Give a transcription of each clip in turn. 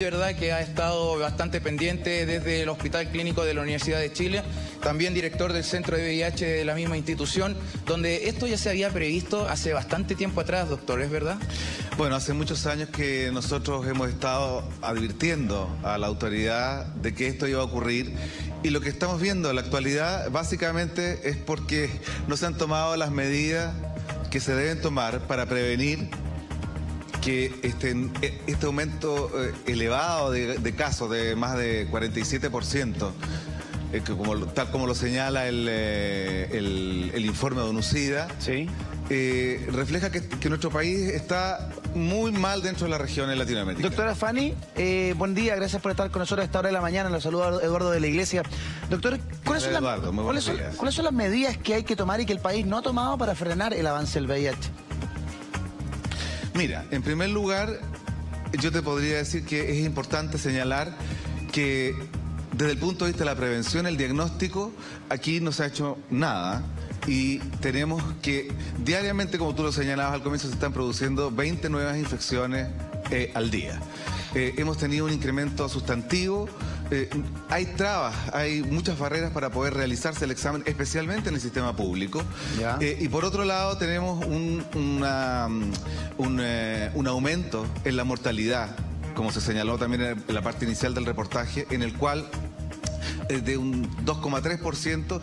Es verdad que ha estado bastante pendiente desde el Hospital Clínico de la Universidad de Chile, también director del Centro de VIH de la misma institución, donde esto ya se había previsto hace bastante tiempo atrás, doctor, ¿es verdad? Bueno, hace muchos años que nosotros hemos estado advirtiendo a la autoridad de que esto iba a ocurrir, y lo que estamos viendo en la actualidad básicamente es porque no se han tomado las medidas que se deben tomar para prevenir que este aumento elevado de casos de más de 47%, tal como lo señala el informe de ONU-SIDA, ¿sí? Refleja que nuestro país está muy mal dentro de la región en Latinoamérica. Doctora Fanny, buen día, gracias por estar con nosotros a esta hora de la mañana. Los saluda Eduardo de la Iglesia. Doctor, ¿cuáles son las medidas que hay que tomar y que el país no ha tomado para frenar el avance del VIH? Mira, en primer lugar, yo te podría decir que es importante señalar que desde el punto de vista de la prevención, el diagnóstico, aquí no se ha hecho nada. Y tenemos que diariamente, como tú lo señalabas al comienzo, se están produciendo 20 nuevas infecciones al día. Hemos tenido un incremento sustantivo. Hay trabas, hay muchas barreras para poder realizarse el examen, especialmente en el sistema público. Y por otro lado tenemos un aumento en la mortalidad, como se señaló también en la parte inicial del reportaje, en el cual de un 2,3%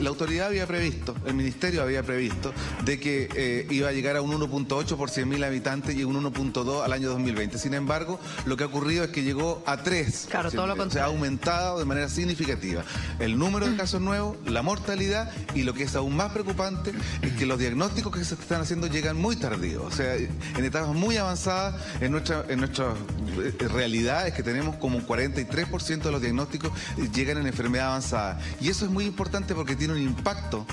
la autoridad había previsto, el ministerio había previsto, de que iba a llegar a un 1,8 por 100.000 habitantes y un 1,2 al año 2020. Sin embargo, lo que ha ocurrido es que llegó a 3. Claro, todo lo contrario. Se ha aumentado de manera significativa el número de casos nuevos, la mortalidad, y lo que es aún más preocupante es que los diagnósticos que se están haciendo llegan muy tardíos, o sea, en etapas muy avanzadas. En nuestra realidad es que tenemos como un 43% de los diagnósticos llegan en enfermedad avanzada, y eso es muy importante porque tiene un impacto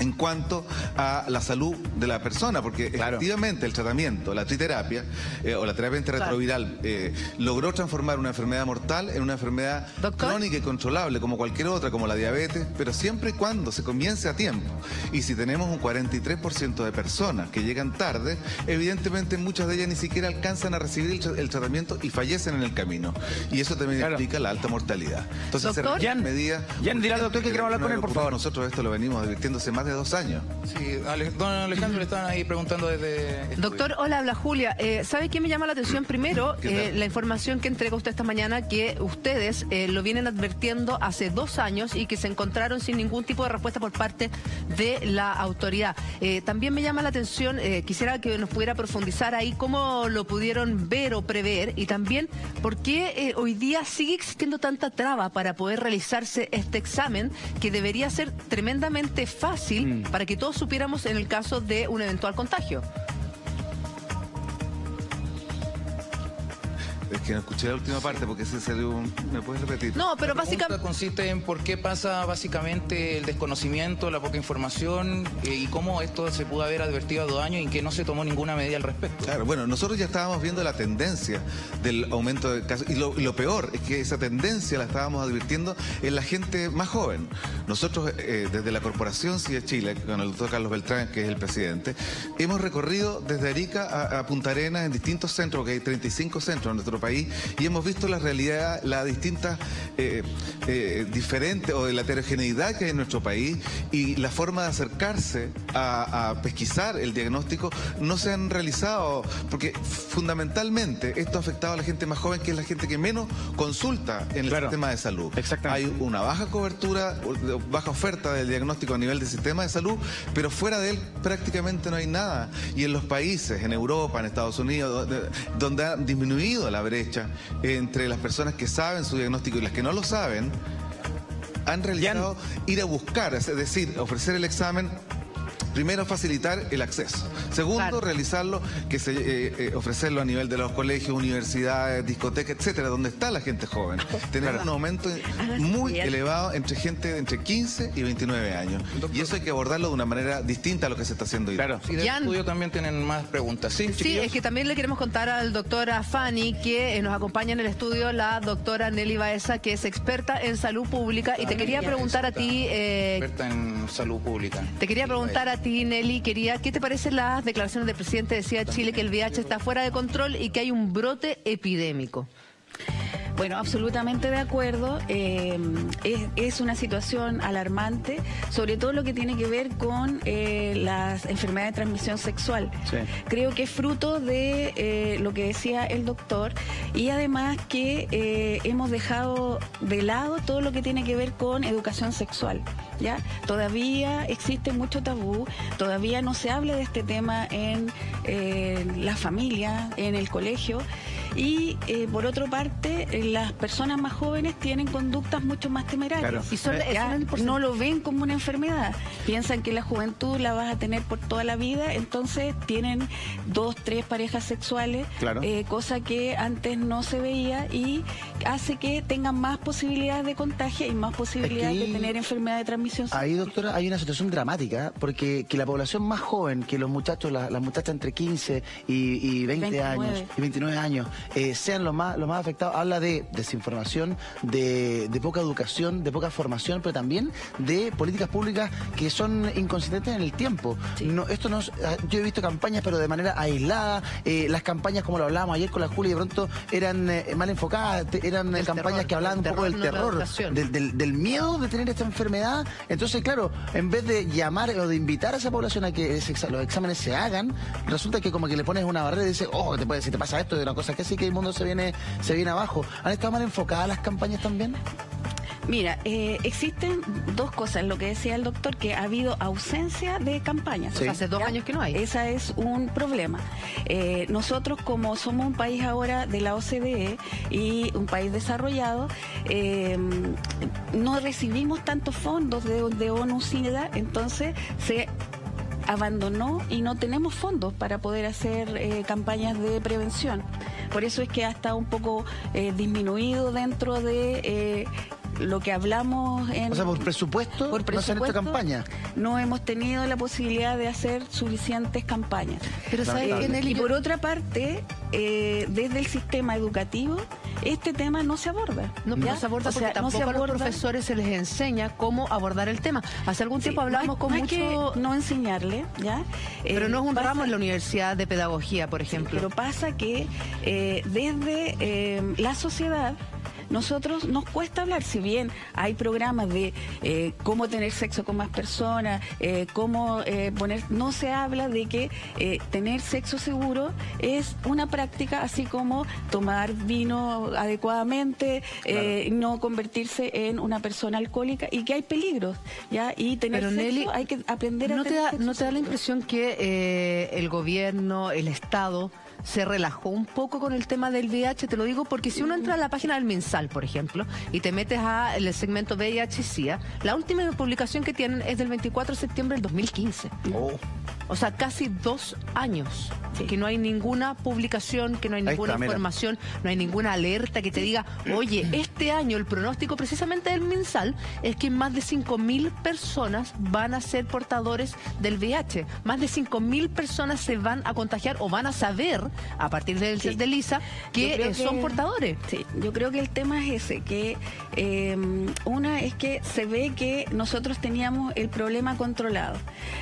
en cuanto a la salud de la persona, porque efectivamente el tratamiento, la triterapia o la terapia antirretroviral logró transformar una enfermedad mortal en una enfermedad crónica y controlable como cualquier otra, como la diabetes, pero siempre y cuando se comience a tiempo. Y si tenemos un 43% de personas que llegan tarde, evidentemente muchas de ellas ni siquiera alcanzan a recibir el tratamiento y fallecen en el camino. Y eso también implica la alta mortalidad. Entonces, medidas... Jan, dirá al doctor que quiero hablar con él, por favor. Nosotros esto lo venimos advirtiendo hace más de 2 años. Sí, don Alejandro le estaban ahí preguntando desde... Doctor, hola, habla Julia. ¿Sabe qué me llama la atención? Primero, la información que entrega usted esta mañana, que ustedes lo vienen advirtiendo hace 2 años y que se encontraron sin ningún tipo de respuesta por parte de la autoridad. También me llama la atención, quisiera que nos pudiera profundizar ahí cómo lo pudieron ver o prever, y también por qué hoy día sigue existiendo tanta traba para poder realizarse este examen, que debería ser tremendamente fácil para que todos supiéramos en el caso de un eventual contagio. Es que no escuché la última parte porque ese sería ¿me puedes repetir? No, pero básicamente consiste en por qué pasa básicamente el desconocimiento, la poca información, y cómo esto se pudo haber advertido a 2 años y que no se tomó ninguna medida al respecto. Claro, bueno, nosotros ya estábamos viendo la tendencia del aumento de casos, y lo peor es que esa tendencia la estábamos advirtiendo en la gente más joven. Nosotros desde la Corporación SIDA Chile, con el doctor Carlos Beltrán, que es el presidente, hemos recorrido desde Arica a Punta Arenas en distintos centros, que hay 35 centros en nuestro país, y hemos visto la realidad, la distintas diferentes, o la heterogeneidad que hay en nuestro país, y la forma de acercarse a pesquisar el diagnóstico no se han realizado, porque fundamentalmente esto ha afectado a la gente más joven, que es la gente que menos consulta en el sistema de salud. Hay una baja cobertura, baja oferta del diagnóstico a nivel del sistema de salud, pero fuera de él prácticamente no hay nada. Y en los países, en Europa, en Estados Unidos, donde ha disminuido la brecha entre las personas que saben su diagnóstico y las que no lo saben, han realizado ir a buscar, es decir, ofrecer el examen. Primero, facilitar el acceso. Segundo, realizarlo, ofrecerlo a nivel de los colegios, universidades, discotecas, etcétera, donde está la gente joven. Tener un aumento muy elevado entre gente de entre 15 y 29 años. Y eso hay que abordarlo de una manera distinta a lo que se está haciendo hoy. Y del estudio también tienen más preguntas. Sí, es que también le queremos contar al doctor Fanny que nos acompaña en el estudio la doctora Nelly Baeza, que es experta en salud pública, y te quería preguntar a ti... experta en salud pública. Te quería preguntar a ti, ti, Nelly. ¿Qué te parecen las declaraciones del presidente? Decía Chile que el VIH está fuera de control y que hay un brote epidémico. Bueno, absolutamente de acuerdo. Es una situación alarmante, sobre todo lo que tiene que ver con las enfermedades de transmisión sexual. Sí. Creo que es fruto de lo que decía el doctor, y además que hemos dejado de lado todo lo que tiene que ver con educación sexual. ¿Ya? Todavía existe mucho tabú, todavía no se habla de este tema en la familia, en el colegio, y por otra parte las personas más jóvenes tienen conductas mucho más temerarias. Claro. Y no lo ven como una enfermedad, piensan que la juventud la vas a tener por toda la vida, entonces tienen 2, 3 parejas sexuales, claro. Cosa que antes no se veía, y hace que tengan más posibilidades de contagio y más posibilidades de tener enfermedad de transmisión sexual. Ahí, doctora, hay una situación dramática, porque que la población más joven, que los muchachos, las muchachas entre 15 y 20 años y 29 años, sean los más afectados, habla de desinformación, de poca educación, de poca formación, pero también de políticas públicas que son inconsistentes en el tiempo. Sí. No, yo he visto campañas, pero de manera aislada. Las campañas, como lo hablábamos ayer con la Julia, de pronto eran mal enfocadas, eran campañas que hablaban un poco del terror, del miedo de tener esta enfermedad. Entonces, claro, en vez de llamar o de invitar a esa población a que los exámenes se hagan, resulta que como que le pones una barrera y dices, si te pasa esto, de una cosa que sí, que el mundo se viene abajo. ¿Han estado mal enfocadas las campañas también? Mira, existen dos cosas, lo que decía el doctor, que ha habido ausencia de campañas. Sí. O sea, hace 2 años que no hay. Esa es un problema. Nosotros, como somos un país ahora de la OCDE y un país desarrollado, no recibimos tantos fondos de ONU-SIDA, entonces se abandonó y no tenemos fondos para poder hacer campañas de prevención. Por eso es que ha estado un poco disminuido dentro de lo que hablamos en... O sea, por presupuesto no se han hecho campañas. No hemos tenido la posibilidad de hacer suficientes campañas. Pero y por otra parte, desde el sistema educativo, este tema no se aborda. No se aborda porque tampoco a los profesores se les enseña cómo abordar el tema. Hace algún tiempo hablamos con mucho... que no enseñarle, ¿ya? Pero no es un ramo en la Universidad de Pedagogía, por ejemplo. Sí, pero pasa que desde la sociedad, nosotros nos cuesta hablar, si bien hay programas de cómo tener sexo con más personas, no se habla de que tener sexo seguro es una práctica, así como tomar vino adecuadamente, claro. No convertirse en una persona alcohólica, y que hay peligros, ¿ya? Y tener sexo, Nelly, hay que aprender a tener sexo. ¿No te da la impresión que el gobierno, el Estado, se relajó un poco con el tema del VIH? Te lo digo porque si uno entra a la página del MinSal, por ejemplo, y te metes al segmento VIH y SIDA, la última publicación que tienen es del 24 de septiembre del 2015. O sea, casi 2 años. Sí. Que no hay ninguna publicación, que no hay ninguna información, no hay ninguna alerta que te diga, oye, este año el pronóstico precisamente del MinSal es que más de 5.000 personas van a ser portadores del VIH. Más de 5.000 personas se van a contagiar o van a saber, a partir del test de Lisa, que son portadores. Sí, yo creo que el tema es ese, que una es que se ve que nosotros teníamos el problema controlado.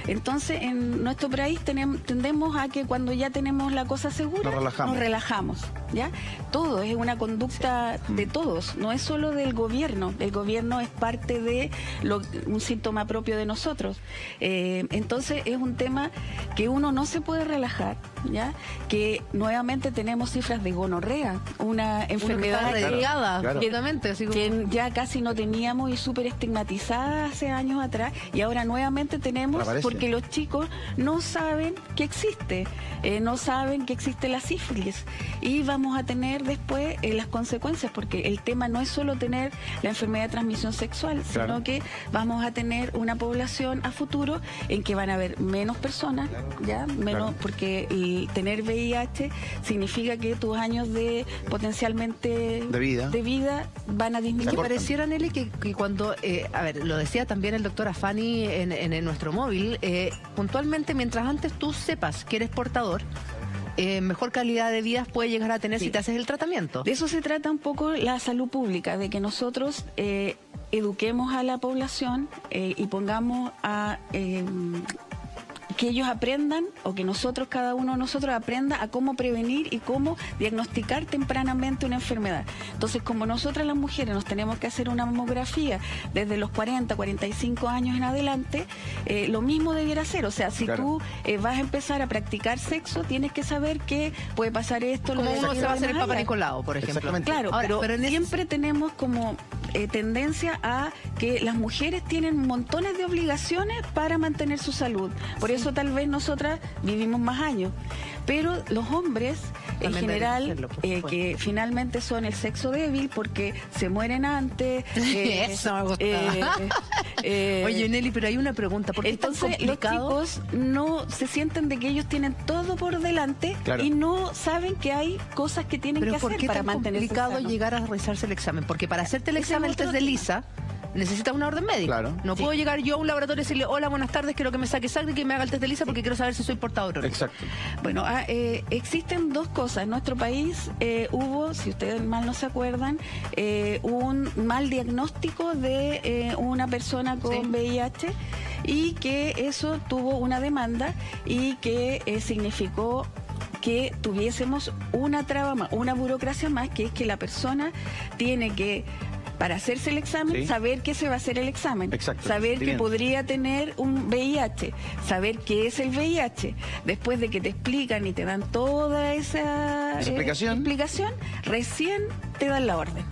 Entonces, en nuestro país tendemos a que cuando ya tenemos la cosa segura, nos relajamos, ¿ya? Todo es una conducta de todos, no es solo del gobierno. El gobierno es parte de un síntoma propio de nosotros. Entonces, es un tema que uno no se puede relajar, ¿ya? Que nuevamente tenemos cifras de gonorrea, una enfermedad relegada, que ya casi no teníamos y súper estigmatizada hace años atrás, y ahora nuevamente tenemos, porque los chicos no saben que existe, no saben que existe la sífilis, y vamos a tener después las consecuencias, porque el tema no es solo tener la enfermedad de transmisión sexual, sino que vamos a tener una población a futuro en que van a haber menos personas, ya menos, porque tener VIH significa que tus años de potencialmente de vida van a disminuir. Me pareciera, Nelly, que cuando, lo decía también el doctor Afani en nuestro móvil, puntualmente, mientras antes tú sepas que eres portador, mejor calidad de vida puede llegar a tener si te haces el tratamiento. De eso se trata un poco la salud pública, de que nosotros eduquemos a la población y pongamos que ellos aprendan, o que nosotros, cada uno de nosotros aprenda a cómo prevenir y cómo diagnosticar tempranamente una enfermedad. Entonces, como nosotras las mujeres nos tenemos que hacer una mamografía desde los 40, 45 años en adelante, lo mismo debiera ser. O sea, si tú vas a empezar a practicar sexo, tienes que saber que puede pasar esto. Como uno se va a hacer el Papa allá. Nicolau, por ejemplo. Claro, ahora, pero siempre tenemos como tendencia a que las mujeres tienen montones de obligaciones para mantener su salud. Por eso tal vez nosotras vivimos más años. Pero los hombres, en general, que finalmente son el sexo débil porque se mueren antes. Eso me gusta. Oye, Nelly, pero hay una pregunta. ¿Por qué entonces es tan complicado? los chicos no se sienten de que ellos tienen todo por delante y no saben que hay cosas que tienen que hacer para mantenerse complicado sanos. llegar a realizarse el examen? Porque para hacerte el examen, el test de Lisa, necesitas una orden médica. Claro. No puedo llegar yo a un laboratorio y decirle, hola, buenas tardes, quiero que me saque sangre y que me haga el test de Lisa porque quiero saber si soy portador o no. Exacto. Bueno, existen dos cosas. En nuestro país hubo, si ustedes mal no se acuerdan, un mal diagnóstico de una persona con VIH, y que eso tuvo una demanda y que significó que tuviésemos una traba más, una burocracia más, que es que la persona tiene que, para hacerse el examen, saber que se va a hacer el examen. Exacto. Saber que podría tener un VIH, saber qué es el VIH. Después de que te explican y te dan toda esa explicación, recién te dan la orden.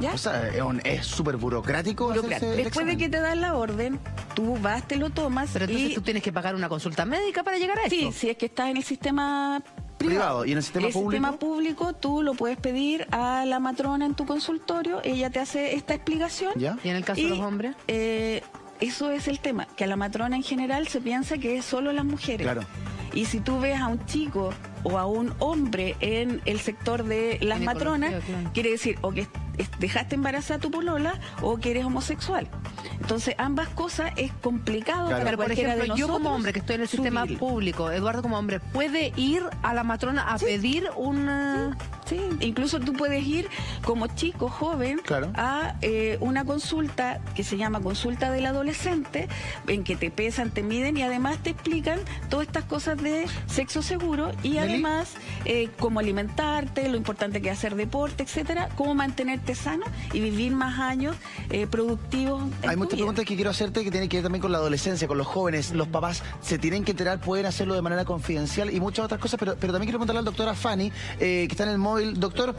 ¿Ya? O sea, es súper burocrático. Después de que te dan la orden, tú vas, te lo tomas. Pero entonces tú tienes que pagar una consulta médica para llegar a esto. Sí, si es que estás en el sistema privado. ¿Y en el sistema público? El sistema público tú lo puedes pedir a la matrona en tu consultorio, ella te hace esta explicación. ¿Ya? ¿Y en el caso de los hombres? Eso es el tema, que a la matrona en general se piensa que es solo las mujeres. Claro. Y si tú ves a un chico o a un hombre en el sector de las matronas, quiere decir o que dejaste embarazada a tu polola o que eres homosexual. Entonces, ambas cosas es complicado para Pero, por cualquiera ejemplo, de nosotros. yo como hombre que estoy en el sistema público, Eduardo como hombre, ¿puede ir a la matrona a pedir una...? Sí, incluso tú puedes ir como chico, joven, a una consulta que se llama consulta del adolescente, en que te pesan, te miden y además te explican todas estas cosas de sexo seguro y además cómo alimentarte, lo importante que es hacer deporte, etcétera, cómo mantenerte sano y vivir más años productivos. Hay muchas preguntas que quiero hacerte que tienen que ver también con la adolescencia, con los jóvenes. Los papás se tienen que enterar, pueden hacerlo de manera confidencial y muchas otras cosas, pero también quiero preguntarle al doctor Fanny, que está en el móvil. Doctor,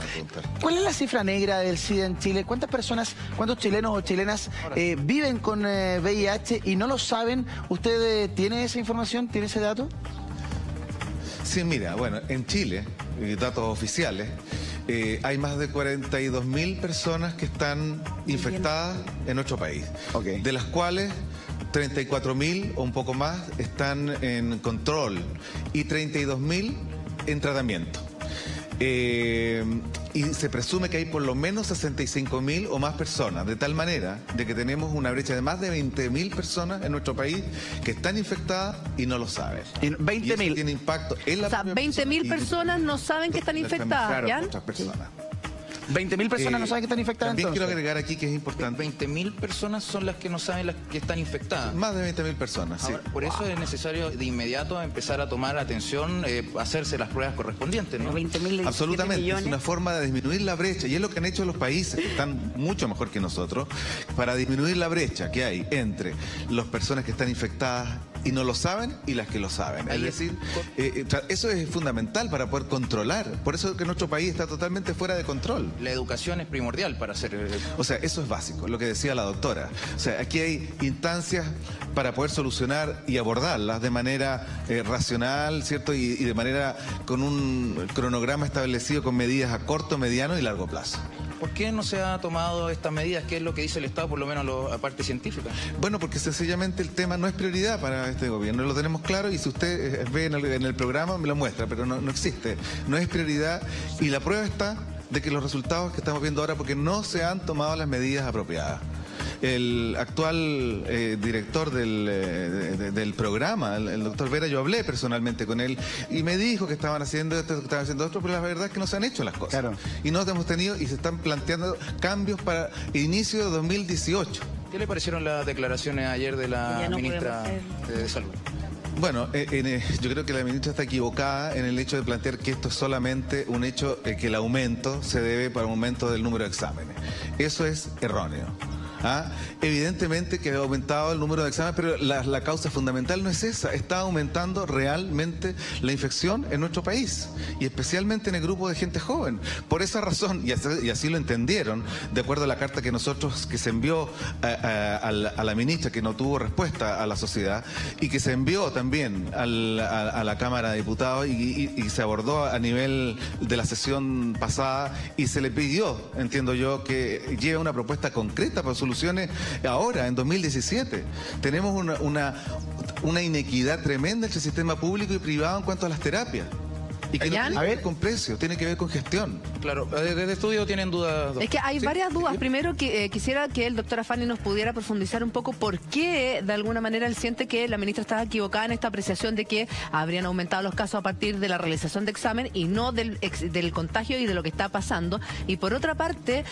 ¿cuál es la cifra negra del SIDA en Chile? ¿Cuántas personas, cuántos chilenos o chilenas viven con VIH y no lo saben? ¿Usted tiene esa información, tiene ese dato? Sí, mira, bueno, en Chile, datos oficiales, hay más de 42.000 personas que están infectadas en nuestro país, de las cuales 34.000 o un poco más están en control y 32.000 en tratamiento. Y se presume que hay por lo menos 65.000 o más personas, de tal manera de que tenemos una brecha de más de 20.000 personas en nuestro país que están infectadas y no lo saben. 20.000. Y eso tiene impacto en la... O sea, 20.000 personas no saben que están infectadas, ¿ya? Otras personas. 20.000 personas no saben que están infectadas. También entonces quiero agregar aquí que es importante. 20.000 personas son las que no saben las que están infectadas. Más de 20.000 personas, Ahora, por eso es necesario de inmediato empezar a tomar atención, hacerse las pruebas correspondientes, ¿no? 20.000 Absolutamente, es una forma de disminuir la brecha y es lo que han hecho los países que están mucho mejor que nosotros para disminuir la brecha que hay entre las personas que están infectadas y no lo saben y las que lo saben. Es decir, eso es fundamental para poder controlar. Por eso es que nuestro país está totalmente fuera de control. La educación es primordial para hacer... O sea, eso es básico, lo que decía la doctora. O sea, aquí hay instancias para poder solucionar y abordarlas de manera racional, ¿cierto? Y de manera con un cronograma establecido con medidas a corto, mediano y largo plazo. ¿Por qué no se ha tomado estas medidas? ¿Qué es lo que dice el Estado, por lo menos la parte científica? Bueno, porque sencillamente el tema no es prioridad para este gobierno, lo tenemos claro y si usted ve en el programa me lo muestra, pero no existe, no es prioridad y la prueba está de que los resultados que estamos viendo ahora porque no se han tomado las medidas apropiadas. El actual director del programa, el doctor Vera, yo hablé personalmente con él y me dijo que estaban haciendo esto, que estaban haciendo otro, pero la verdad es que no se han hecho las cosas. Claro. Y no hemos tenido y se están planteando cambios para inicio de 2018. ¿Qué le parecieron las declaraciones ayer de la Ya no ministra podemos de Salud? Bueno, yo creo que la ministra está equivocada en el hecho de plantear que esto es solamente un hecho, que el aumento se debe para un aumento del número de exámenes. Eso es erróneo. Evidentemente que ha aumentado el número de exámenes, pero la causa fundamental no es esa. Está aumentando realmente la infección en nuestro país y especialmente en el grupo de gente joven. Por esa razón, y así lo entendieron, de acuerdo a la carta que se envió a la ministra, que no tuvo respuesta a la sociedad, y que se envió también a la Cámara de Diputados y se abordó a nivel de la sesión pasada y se le pidió, entiendo yo, que lleve una propuesta concreta para soluciones ahora, en 2017. Tenemos una inequidad tremenda entre el sistema público y privado en cuanto a las terapias. Y que no tiene que ver con precio, tiene que ver con gestión. Claro, desde el estudio tienen dudas. Es que hay varias dudas. Primero, que quisiera que el doctor Afani nos pudiera profundizar un poco por qué, de alguna manera, él siente que la ministra estaba equivocada en esta apreciación de que habrían aumentado los casos a partir de la realización de examen y no del contagio y de lo que está pasando. Y por otra parte,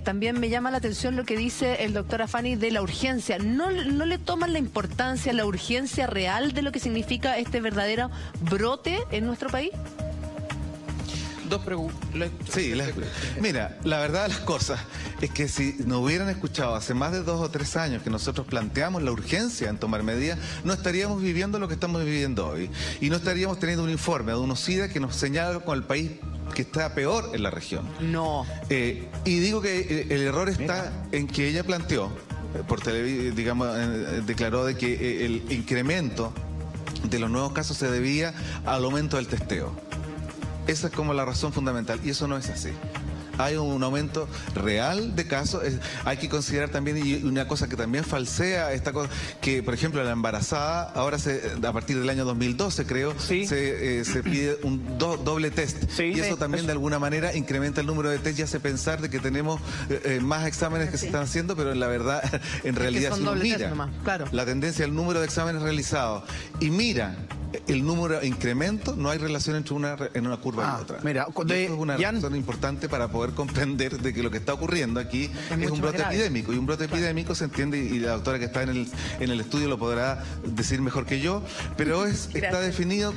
también me llama la atención lo que dice el doctor Afani de la urgencia. ¿No le toman la importancia, la urgencia real de lo que significa este verdadero brote en nuestro país? Dos preguntas. Sí, mira, la verdad de las cosas es que si nos hubieran escuchado hace más de 2 o 3 años que nosotros planteamos la urgencia en tomar medidas, no estaríamos viviendo lo que estamos viviendo hoy. Y no estaríamos teniendo un informe de UNOCIDA que nos señala con el país que está peor en la región. No. Y digo que el error está en que ella planteó, por televisión, digamos, declaró de que el incremento de los nuevos casos se debía al aumento del testeo. Esa es como la razón fundamental, y eso no es así. Hay un aumento real de casos. Hay que considerar también, y una cosa que también falsea esta cosa, que por ejemplo la embarazada, ahora a partir del año 2012 creo, sí, se pide un doble test. Sí, y eso también de alguna manera incrementa el número de test y hace pensar de que tenemos más exámenes que se están haciendo, pero en la verdad, en realidad, si uno mira la tendencia del número de exámenes realizados y mira el número de incremento, no hay relación entre una curva y otra. Mira, y eso es una razón importante para poder comprender de que lo que está ocurriendo aquí es un brote epidémico. Y un brote epidémico se entiende, y la doctora que está en el estudio lo podrá decir mejor que yo, pero está definido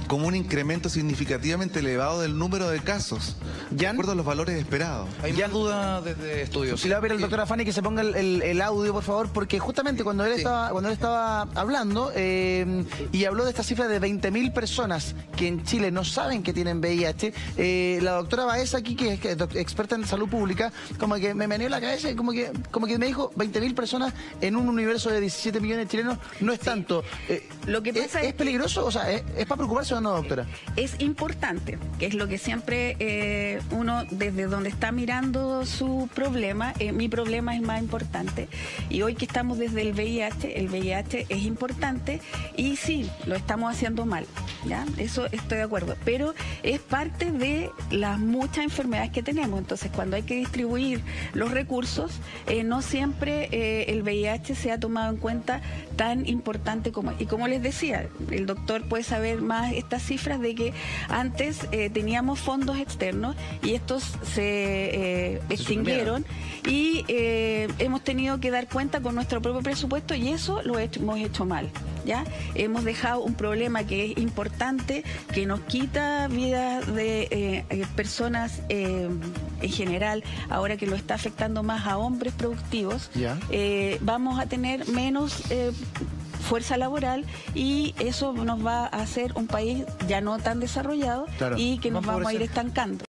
como un incremento significativamente elevado del número de casos, de acuerdo a los valores esperados. Hay más dudas desde estudios. Si le va a pedir al doctor Afani que se ponga el audio, por favor, porque justamente cuando él estaba hablando y habló de esta cifra de 20.000 personas que en Chile no saben que tienen VIH, la doctora Baeza aquí, que es experta en salud pública, como que me meneó la cabeza y como que me dijo 20.000 personas en un universo de 17 millones de chilenos no es tanto. Lo que pasa ¿Es peligroso? O sea, ¿es para preocuparse o no, doctora? Es importante, que es lo que siempre uno desde donde está mirando su problema, mi problema es más importante. Y hoy que estamos desde el VIH es importante y sí, lo estamos haciendo mal, ¿ya? Eso estoy de acuerdo, pero es parte de las muchas enfermedades que tenemos. Entonces, cuando hay que distribuir los recursos, no siempre el VIH se ha tomado en cuenta tan importante como... Y como les decía, el doctor puede saber más estas cifras de que antes teníamos fondos externos y estos se extinguieron y hemos tenido que dar cuenta con nuestro propio presupuesto y eso lo hemos hecho mal, ¿ya? Hemos dejado un problema que es importante, que nos quita vidas de personas en general, ahora que lo está afectando más a hombres productivos, vamos a tener menos fuerza laboral y eso nos va a hacer un país ya no tan desarrollado y que nos vamos a ir estancando.